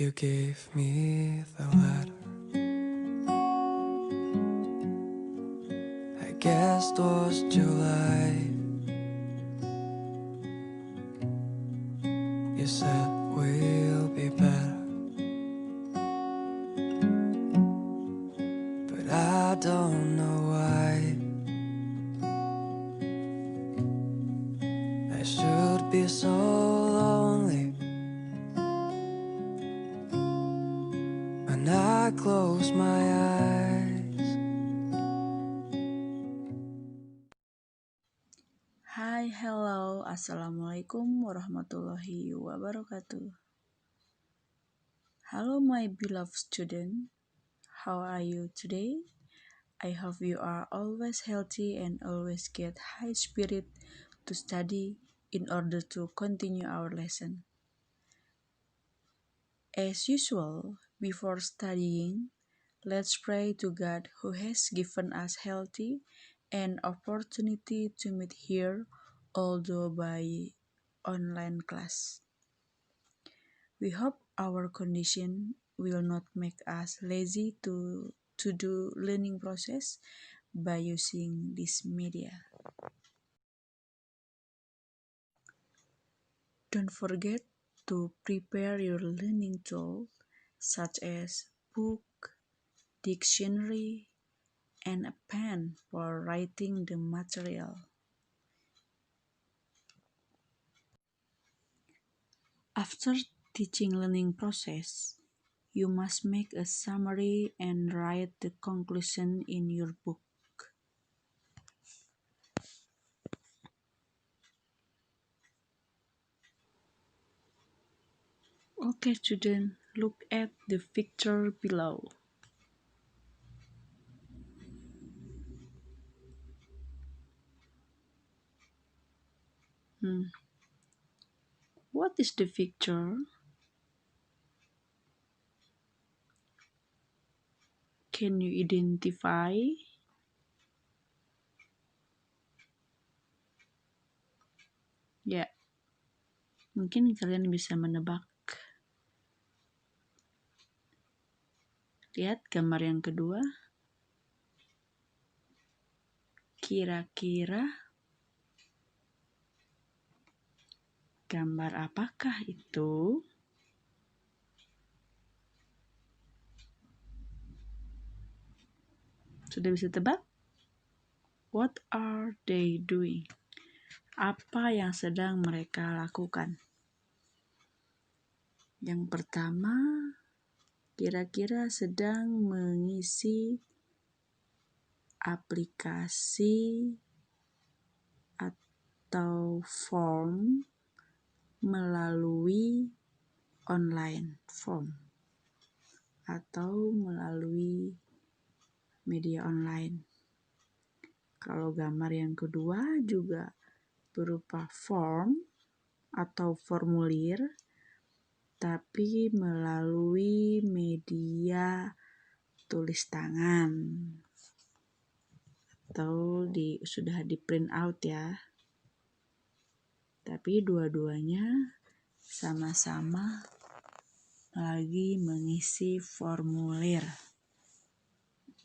You gave me the letter. I guess it was July. You said we'll be better, but I don't know why. I should be so lonely when I close my eyes. Hai, hello, assalamualaikum warahmatullahi wabarakatuh. Hello, my beloved student. How are you today? I hope you are always healthy and always get high spirit to study in order to continue our lesson. As usual, before studying, let's pray to God who has given us healthy and opportunity to meet here, although by online class. We hope our condition will not make us lazy to do learning process by using this media. Don't forget to prepare your learning tool such as book, dictionary, and a pen for writing the material. After teaching learning process, you must make a summary and write the conclusion in your book. Okay, student, look at the picture below. What is the picture? Can you identify? Ya, mungkin kalian bisa menebak. Lihat gambar yang kedua. Kira-kira gambar apakah itu? Sudah bisa tebak? What are they doing? Apa yang sedang mereka lakukan? Yang pertama, kira-kira sedang mengisi aplikasi atau form melalui online form atau melalui media online. Kalau gambar yang kedua juga berupa form atau formulir, tapi melalui media tulis tangan atau sudah di print out ya. Tapi dua-duanya sama-sama lagi mengisi formulir.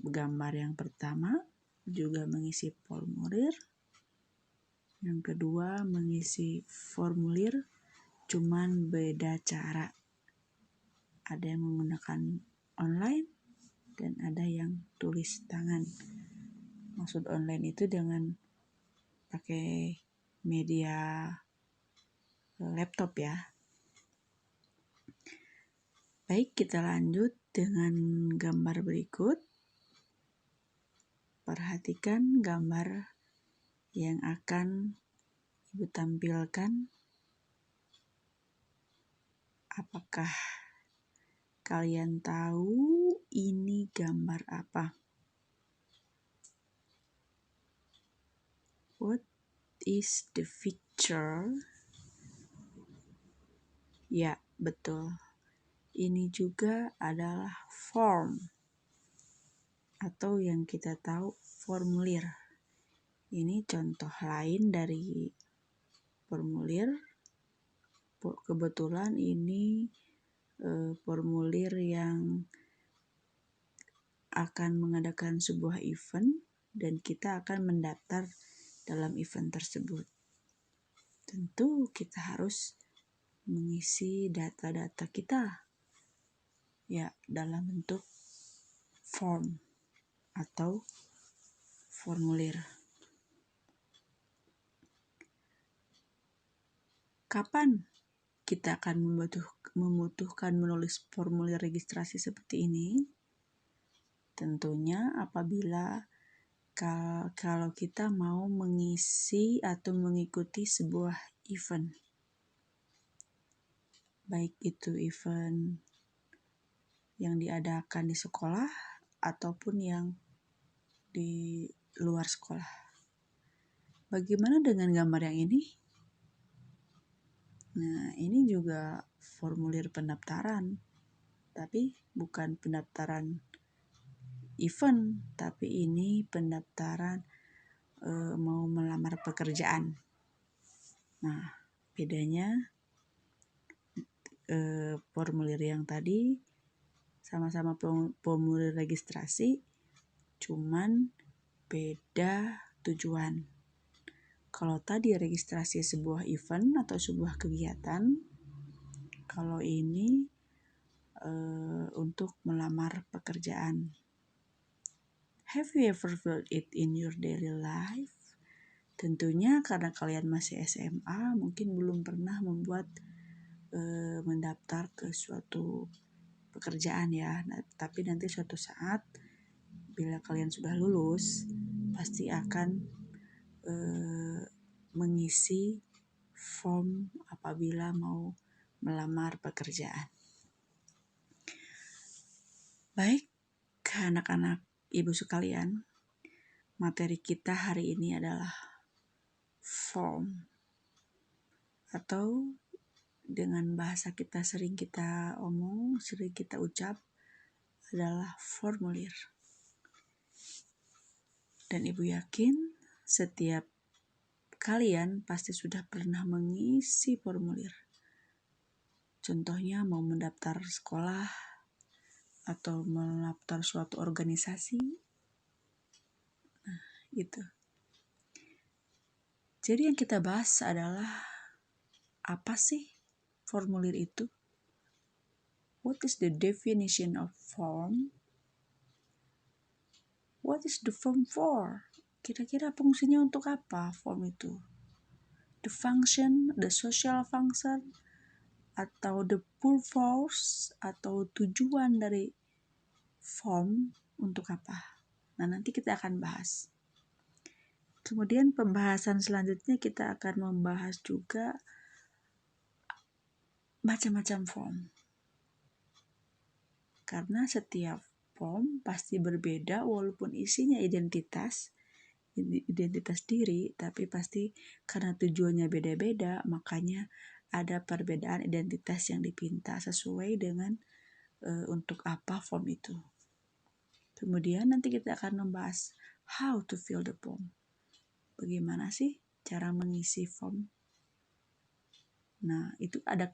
Gambar yang pertama juga mengisi formulir, yang kedua mengisi formulir, cuman beda cara. Ada yang menggunakan online dan ada yang tulis tangan. Maksud online itu dengan pakai media laptop ya. Baik, kita lanjut dengan gambar berikut. Perhatikan gambar yang akan Ibu tampilkan. Apakah kalian tahu ini gambar apa? What is the picture? Ya, betul. Ini juga adalah form atau yang kita tahu formulir. Ini contoh lain dari formulir. Kebetulan ini formulir yang akan mengadakan sebuah event dan kita akan mendaftar dalam event tersebut. Tentu kita harus mengisi data-data kita ya dalam bentuk form atau formulir. Kapan kita akan membutuhkan menulis formulir registrasi seperti ini? Tentunya apabila kalau kita mau mengisi atau mengikuti sebuah event. Baik itu event yang diadakan di sekolah ataupun yang di luar sekolah. Bagaimana dengan gambar yang ini? Nah, ini juga formulir pendaftaran, tapi bukan pendaftaran event, tapi ini pendaftaran mau melamar pekerjaan. Nah, bedanya formulir yang tadi sama-sama formulir registrasi, cuman beda tujuan. Kalau tadi registrasi sebuah event atau sebuah kegiatan, kalau ini untuk melamar pekerjaan. Have you ever felt it in your daily life? Tentunya karena kalian masih SMA, mungkin belum pernah mendaftar ke suatu pekerjaan ya. Nah, tapi nanti suatu saat bila kalian sudah lulus, pasti akan mengisi form apabila mau melamar pekerjaan. Baik, anak-anak ibu sekalian, materi kita hari ini adalah form, atau dengan bahasa kita sering kita omong, sering kita ucap adalah formulir. Dan ibu yakin setiap kalian pasti sudah pernah mengisi formulir. Contohnya mau mendaftar sekolah atau mendaftar suatu organisasi. Nah, itu. Jadi yang kita bahas adalah apa sih formulir itu? What is the definition of form? What is the form for? Kira-kira fungsinya untuk apa form itu? The function, the social function, atau the purpose, atau tujuan dari form untuk apa? Nah, nanti kita akan bahas. Kemudian pembahasan selanjutnya kita akan membahas juga macam-macam form. Karena setiap form pasti berbeda walaupun isinya identitas diri, tapi pasti karena tujuannya beda-beda, makanya ada perbedaan identitas yang dipinta sesuai dengan untuk apa form itu. Kemudian nanti kita akan membahas how to fill the form. Bagaimana sih cara mengisi form? Nah, itu ada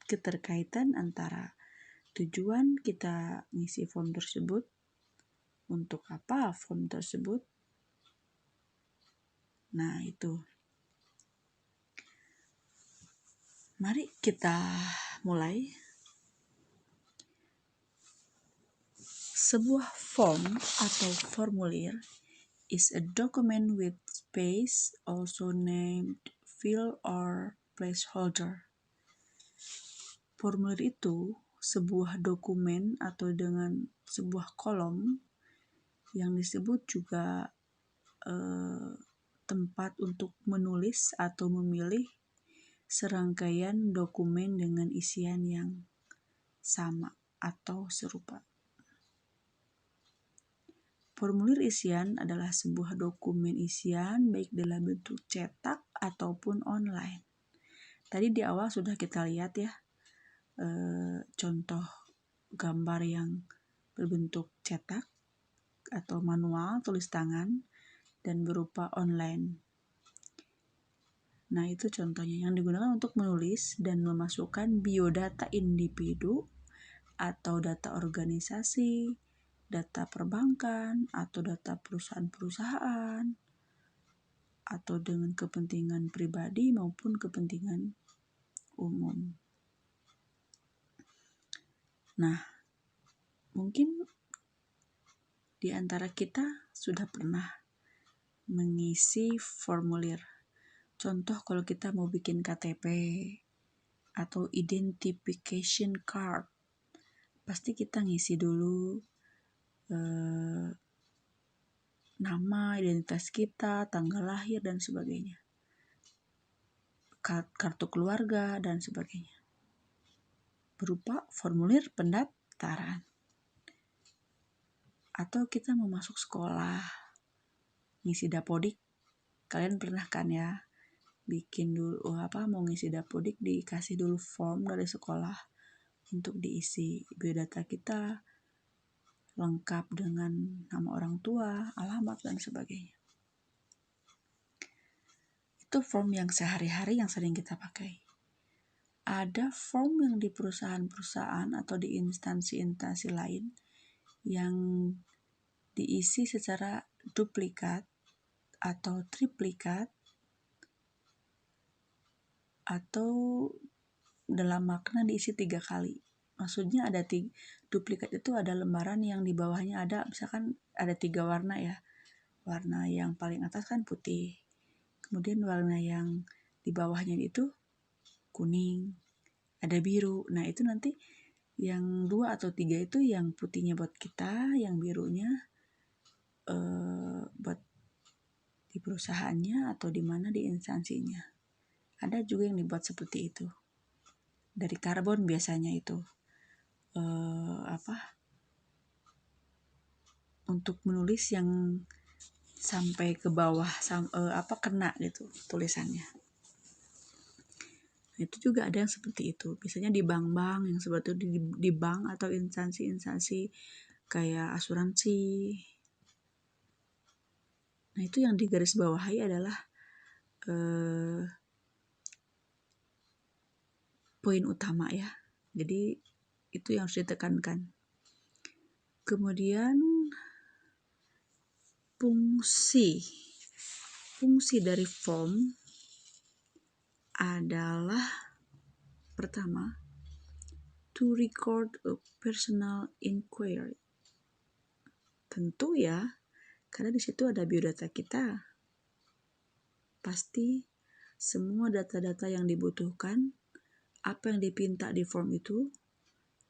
keterkaitan antara tujuan kita ngisi form tersebut, untuk apa form tersebut. Nah, itu. Mari kita mulai. Sebuah form atau formulir is a document with space, also named field or placeholder. Formulir itu sebuah dokumen atau dengan sebuah kolom yang disebut juga tempat untuk menulis atau memilih serangkaian dokumen dengan isian yang sama atau serupa. Formulir isian adalah sebuah dokumen isian baik dalam bentuk cetak ataupun online. Tadi di awal sudah kita lihat ya contoh gambar yang berbentuk cetak atau manual tulis tangan dan berupa online. Nah, itu contohnya yang digunakan untuk menulis dan memasukkan biodata individu atau data organisasi, data perbankan, atau data perusahaan-perusahaan, atau dengan kepentingan pribadi maupun kepentingan umum. Nah, mungkin di antara kita sudah pernah mengisi formulir. Contoh kalau kita mau bikin KTP atau identification card, pasti kita ngisi dulu nama, identitas kita, tanggal lahir, dan sebagainya. Kartu keluarga, dan sebagainya. Berupa formulir pendaftaran. Atau kita mau masuk sekolah, ngisi dapodik. Kalian pernah kan ya, bikin dulu mau ngisi dapodik, dikasih dulu form dari sekolah untuk diisi biodata kita, lengkap dengan nama orang tua, alamat, dan sebagainya. Itu form yang sehari-hari yang sering kita pakai. Ada form yang di perusahaan-perusahaan atau di instansi-instansi lain yang diisi secara duplikat atau triplikat, atau dalam makna diisi 3 kali. Maksudnya ada duplikat itu ada lembaran yang di bawahnya ada, misalkan ada 3 warna ya. Warna yang paling atas kan putih, kemudian warna yang di bawahnya itu kuning, ada biru. Nah itu nanti yang 2 atau 3 itu yang putihnya buat kita, yang birunya buat di perusahaannya atau di mana di instansinya. Ada juga yang dibuat seperti itu. Dari karbon biasanya itu untuk menulis yang sampai ke bawah kena gitu tulisannya. Itu juga ada yang seperti itu. Biasanya di bank-bank yang seperti itu, di bank atau instansi-instansi kayak asuransi. Nah itu yang digaris bawahi adalah poin utama ya. Jadi itu yang harus ditekankan. Kemudian fungsi dari form adalah pertama, to record a personal inquiry. Tentu ya, karena di situ ada biodata kita. Pasti semua data-data yang dibutuhkan, apa yang dipinta di form itu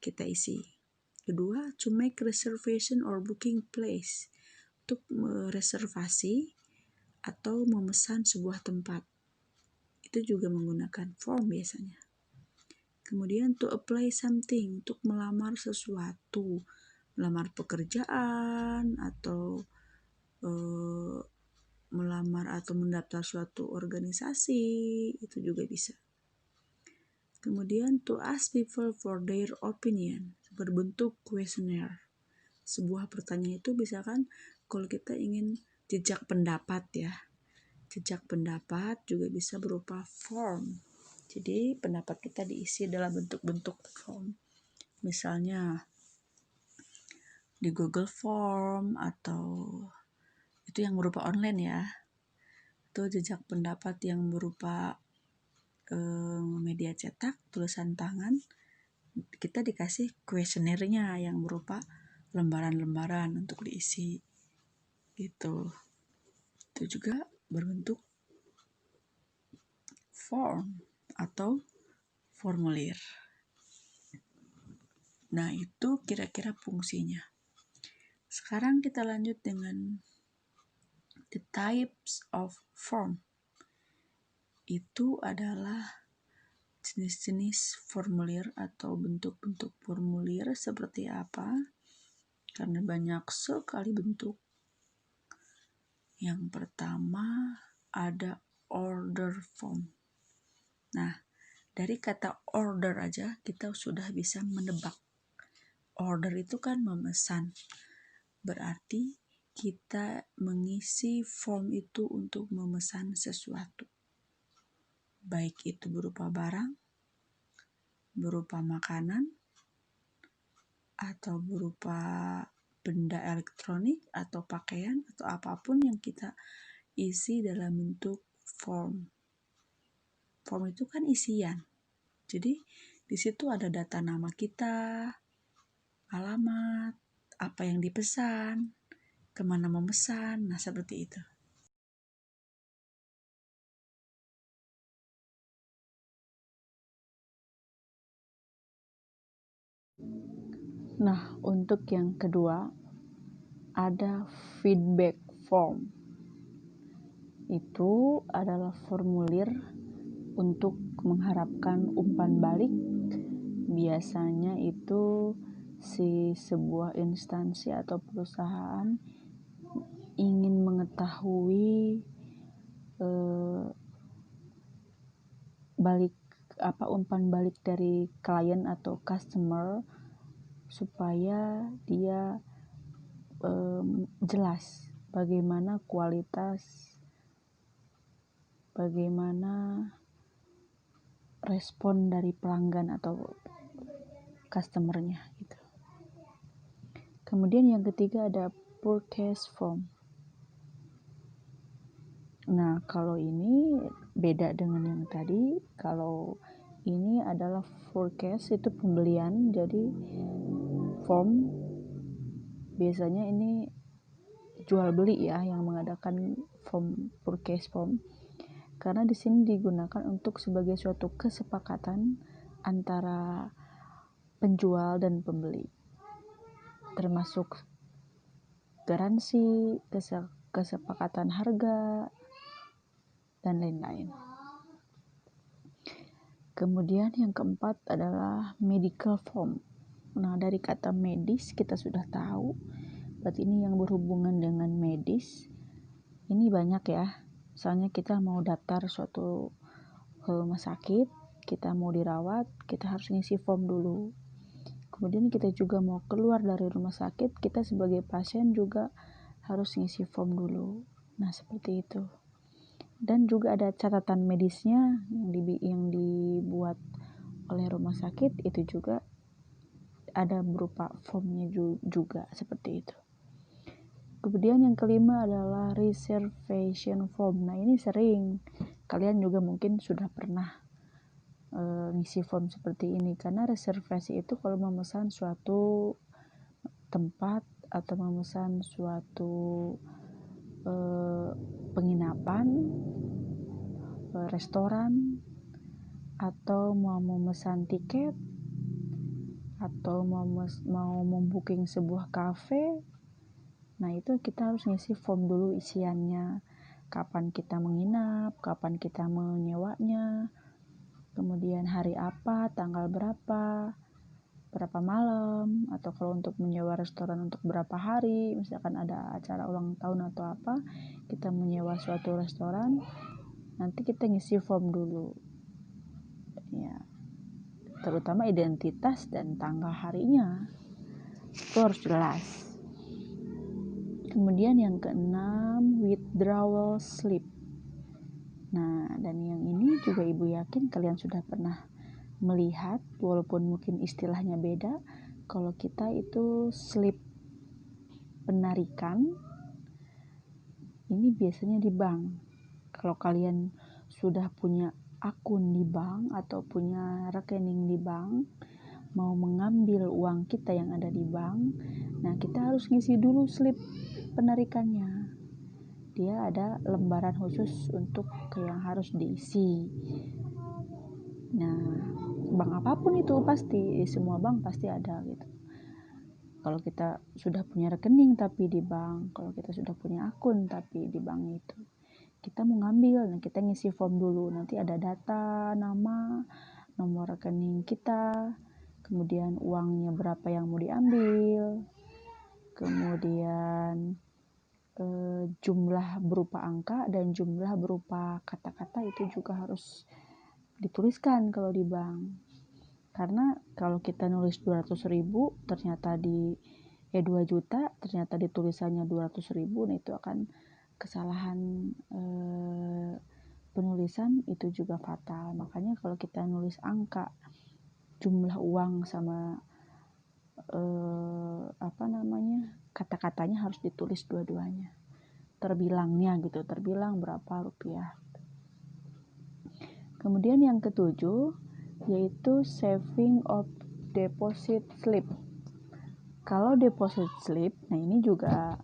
kita isi. Kedua, to make reservation or booking place, untuk mereservasi atau memesan sebuah tempat. Itu juga menggunakan form biasanya. Kemudian to apply something, untuk melamar sesuatu, melamar pekerjaan atau melamar atau mendaftar suatu organisasi, itu juga bisa. Kemudian to ask people for their opinion, berbentuk kuesioner. Sebuah pertanyaan itu bisa kan kalau kita ingin jejak pendapat ya. Jejak pendapat juga bisa berupa form. Jadi pendapat kita diisi dalam bentuk-bentuk form. Misalnya di Google Form atau itu yang berupa online ya. Itu jejak pendapat yang berupa media cetak, tulisan tangan. Kita dikasih kuesionernya yang berupa lembaran-lembaran untuk diisi gitu. Itu juga berbentuk form atau formulir. Nah itu kira-kira fungsinya. Sekarang kita lanjut dengan the types of form. Itu adalah jenis-jenis formulir atau bentuk-bentuk formulir seperti apa, karena banyak sekali bentuk. Yang pertama ada order form. Nah, dari kata order aja kita sudah bisa menebak. Order itu kan memesan. Berarti kita mengisi form itu untuk memesan sesuatu. Baik itu berupa barang, berupa makanan, atau berupa benda elektronik atau pakaian atau apapun yang kita isi dalam bentuk form. Form itu kan isian. Jadi di situ ada data nama kita, alamat, apa yang dipesan, kemana memesan, nah seperti itu. Nah, untuk yang kedua, ada feedback form. Itu adalah formulir untuk mengharapkan umpan balik. Biasanya itu si sebuah instansi atau perusahaan ingin mengetahui umpan balik dari klien atau customer supaya dia jelas bagaimana kualitas, bagaimana respon dari pelanggan atau customernya gitu. Kemudian yang ketiga ada purchase form. Nah, kalau ini beda dengan yang tadi. Kalau ini adalah forecast, itu pembelian. Jadi form biasanya ini jual beli ya yang mengadakan form purchase form. Karena di sini digunakan untuk sebagai suatu kesepakatan antara penjual dan pembeli. Termasuk garansi, kesepakatan harga, dan lain-lain. Kemudian yang keempat adalah medical form. Nah, dari kata medis kita sudah tahu, berarti ini yang berhubungan dengan medis. Ini banyak ya, misalnya kita mau daftar suatu rumah sakit, kita mau dirawat, kita harus ngisi form dulu. Kemudian kita juga mau keluar dari rumah sakit, kita sebagai pasien juga harus ngisi form dulu. Nah, seperti itu. Dan juga ada catatan medisnya yang dibuat oleh rumah sakit, itu juga ada berupa formnya juga seperti itu. Kemudian yang kelima adalah reservation form. Nah, ini sering kalian juga mungkin sudah pernah ngisi form seperti ini, karena reservasi itu kalau memesan suatu tempat atau memesan suatu penginapan, restoran, atau mau memesan tiket, atau mau membooking sebuah cafe. Nah, itu kita harus ngisi form dulu isiannya. Kapan kita menginap, kapan kita menyewanya, kemudian hari apa, tanggal berapa malam, atau kalau untuk menyewa restoran untuk berapa hari, misalkan ada acara ulang tahun atau apa, kita menyewa suatu restoran, nanti kita ngisi form dulu ya, terutama identitas dan tanggal harinya itu harus jelas. Kemudian yang keenam, withdrawal slip. Nah, dan yang ini juga ibu yakin kalian sudah pernah melihat, walaupun mungkin istilahnya beda. Kalau kita itu slip penarikan, ini biasanya di bank. Kalau kalian sudah punya akun di bank atau punya rekening di bank, mau mengambil uang kita yang ada di bank, nah kita harus ngisi dulu slip penarikannya. Dia ada lembaran khusus untuk yang harus diisi. Nah, bank apapun itu pasti, semua bank pasti ada gitu. Kalau kita sudah punya rekening tapi di bank, kalau kita sudah punya akun tapi di bank itu, kita mau ngambil, nah kita ngisi form dulu. Nanti ada data, nama, nomor rekening kita, kemudian uangnya berapa yang mau diambil, kemudian jumlah berupa angka dan jumlah berupa kata-kata itu juga harus dituliskan kalau di bank. Karena kalau kita nulis 200.000 ternyata 2 juta ternyata ditulisannya 200.000, nah itu akan kesalahan penulisan, itu juga fatal. Makanya kalau kita nulis angka, jumlah uang sama kata-katanya harus ditulis dua-duanya, terbilangnya gitu, terbilang berapa rupiah. Kemudian yang ketujuh yaitu saving of deposit slip. Kalau deposit slip, nah ini juga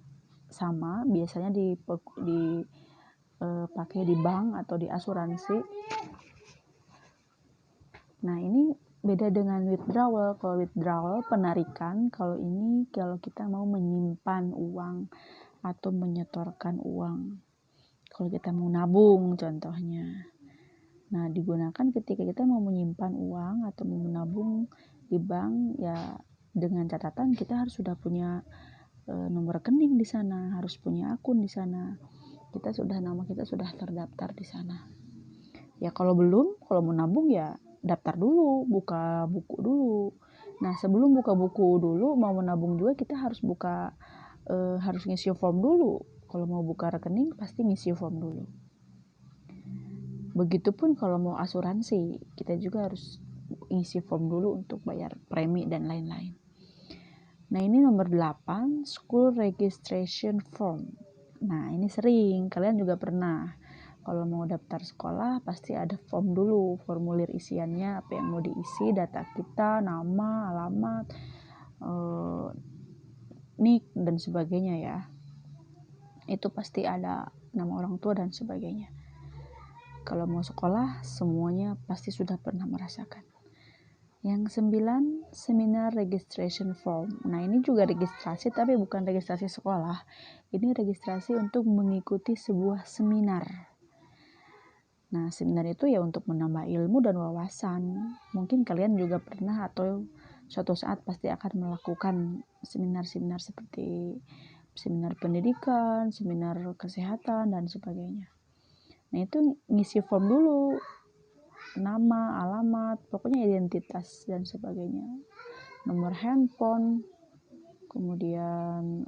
sama, biasanya pakai di bank atau di asuransi. Nah ini beda dengan withdrawal. Kalau withdrawal penarikan, kalau ini kalau kita mau menyimpan uang atau menyetorkan uang. Kalau kita mau nabung contohnya. Nah digunakan ketika kita mau menyimpan uang atau mau menabung di bank, ya dengan catatan kita harus sudah punya nomor rekening di sana, harus punya akun di sana. Nama kita sudah terdaftar di sana. Ya kalau belum, kalau mau nabung ya daftar dulu, buka buku dulu. Nah sebelum buka buku dulu, mau menabung juga kita harus harus ngisi form dulu. Kalau mau buka rekening pasti ngisi form dulu. Begitupun kalau mau asuransi, kita juga harus ngisi form dulu untuk bayar premi dan lain-lain. Nah ini nomor 8, school registration form. Nah ini sering, kalian juga pernah. Kalau mau daftar sekolah pasti ada form dulu, formulir isiannya apa yang mau diisi, data kita, nama, alamat, nik dan sebagainya ya. Itu pasti ada nama orang tua dan sebagainya. Kalau mau sekolah semuanya pasti sudah pernah merasakan. Yang 9, seminar registration form. Nah ini juga registrasi tapi bukan registrasi sekolah. Ini registrasi untuk mengikuti sebuah seminar. Nah seminar itu ya untuk menambah ilmu dan wawasan. Mungkin kalian juga pernah atau suatu saat pasti akan melakukan seminar-seminar seperti seminar pendidikan, seminar kesehatan dan sebagainya. Nah itu ngisi form dulu, nama, alamat, pokoknya identitas dan sebagainya, nomor handphone, kemudian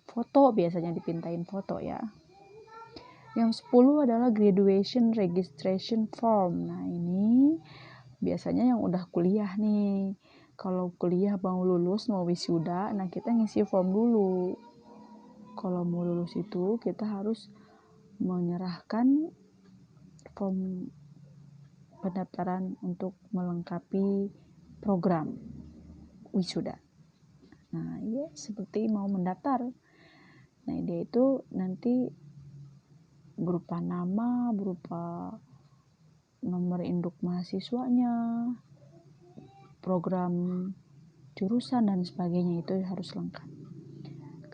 foto, biasanya dipintain foto ya. Yang 10 adalah graduation registration form. Nah ini biasanya yang udah kuliah nih, kalau kuliah mau lulus, mau wisuda, nah kita ngisi form dulu. Kalau mau lulus itu kita harus menyerahkan form pendaftaran untuk melengkapi program wisuda. Nah, ya seperti mau mendaftar. Nah, dia itu nanti berupa nama, berupa nomor induk mahasiswanya, program jurusan dan sebagainya, itu harus lengkap.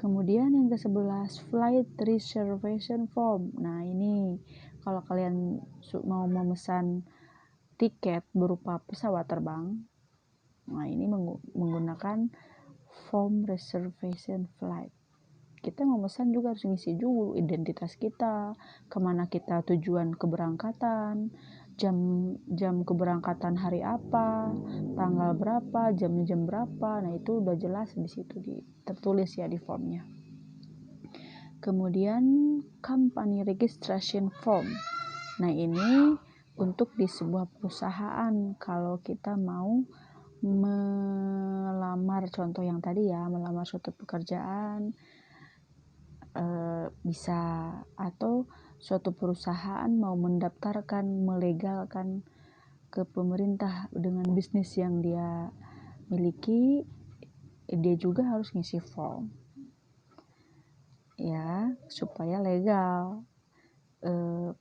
Kemudian yang ke-11, flight reservation form. Nah, ini kalau kalian mau memesan tiket berupa pesawat terbang, nah ini menggunakan form reservation flight. Kita memesan juga harus ngisi dulu identitas kita, kemana kita tujuan keberangkatan, jam keberangkatan hari apa, tanggal berapa, jamnya jam berapa. Nah itu udah jelas di situ tertulis ya di formnya. Kemudian company registration form. Nah ini untuk di sebuah perusahaan, kalau kita mau melamar, contoh yang tadi ya, melamar suatu pekerjaan, bisa, atau suatu perusahaan mau mendaftarkan, melegalkan ke pemerintah dengan bisnis yang dia miliki, dia juga harus ngisi form ya, supaya legal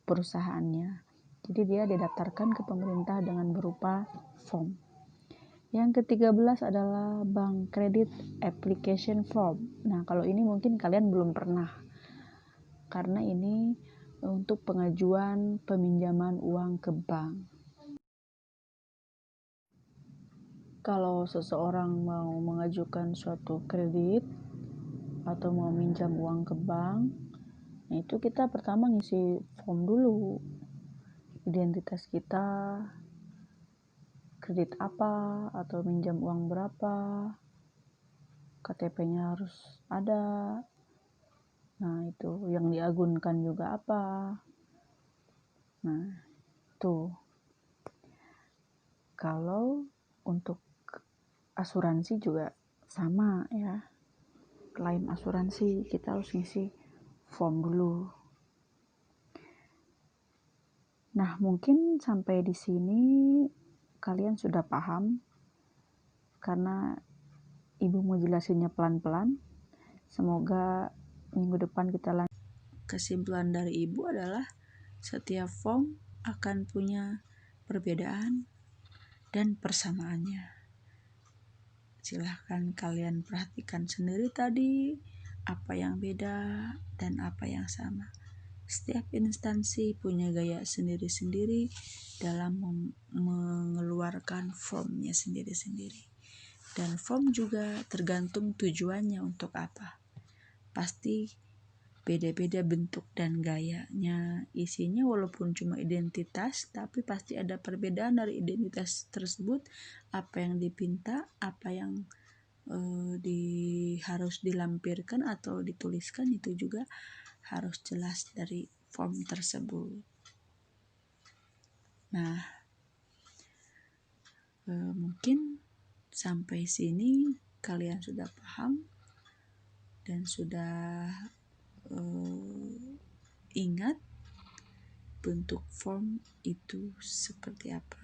perusahaannya. Jadi dia didaftarkan ke pemerintah dengan berupa form. Yang ke-13 adalah bank credit application form. Nah, kalau ini mungkin kalian belum pernah, karena ini untuk pengajuan peminjaman uang ke bank. Kalau seseorang mau mengajukan suatu kredit atau mau minjam uang ke bank, nah itu kita pertama ngisi form dulu, identitas kita, kredit apa atau minjam uang berapa, KTP-nya harus ada. Nah itu yang diagunkan juga apa. Nah itu kalau untuk asuransi juga sama ya. Klaim asuransi kita harus ngisi form dulu. Nah, mungkin sampai di sini kalian sudah paham karena Ibu mau jelasinnya pelan-pelan. Semoga minggu depan kita lanjut. Kesimpulan dari Ibu adalah setiap form akan punya perbedaan dan persamaannya. Silahkan kalian perhatikan sendiri tadi apa yang beda dan apa yang sama. Setiap instansi punya gaya sendiri-sendiri dalam mengeluarkan formnya sendiri-sendiri. Dan form juga tergantung tujuannya untuk apa. Pasti beda-beda bentuk dan gayanya. Isinya walaupun cuma identitas, tapi pasti ada perbedaan dari identitas tersebut. Apa yang dipinta, apa yang harus dilampirkan atau dituliskan itu juga harus jelas dari form tersebut. Nah, mungkin sampai sini kalian sudah paham dan sudah ingat bentuk form itu seperti apa.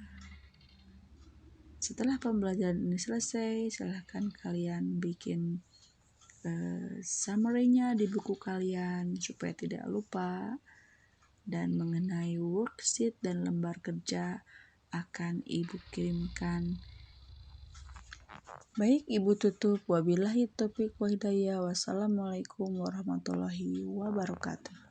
Setelah pembelajaran ini selesai, silahkan kalian bikin summary-nya di buku kalian supaya tidak lupa. Dan mengenai worksheet dan lembar kerja akan Ibu kirimkan. Baik, Ibu tutup. Wabillahi taufiq wa hidayah. Wassalamualaikum warahmatullahi wabarakatuh.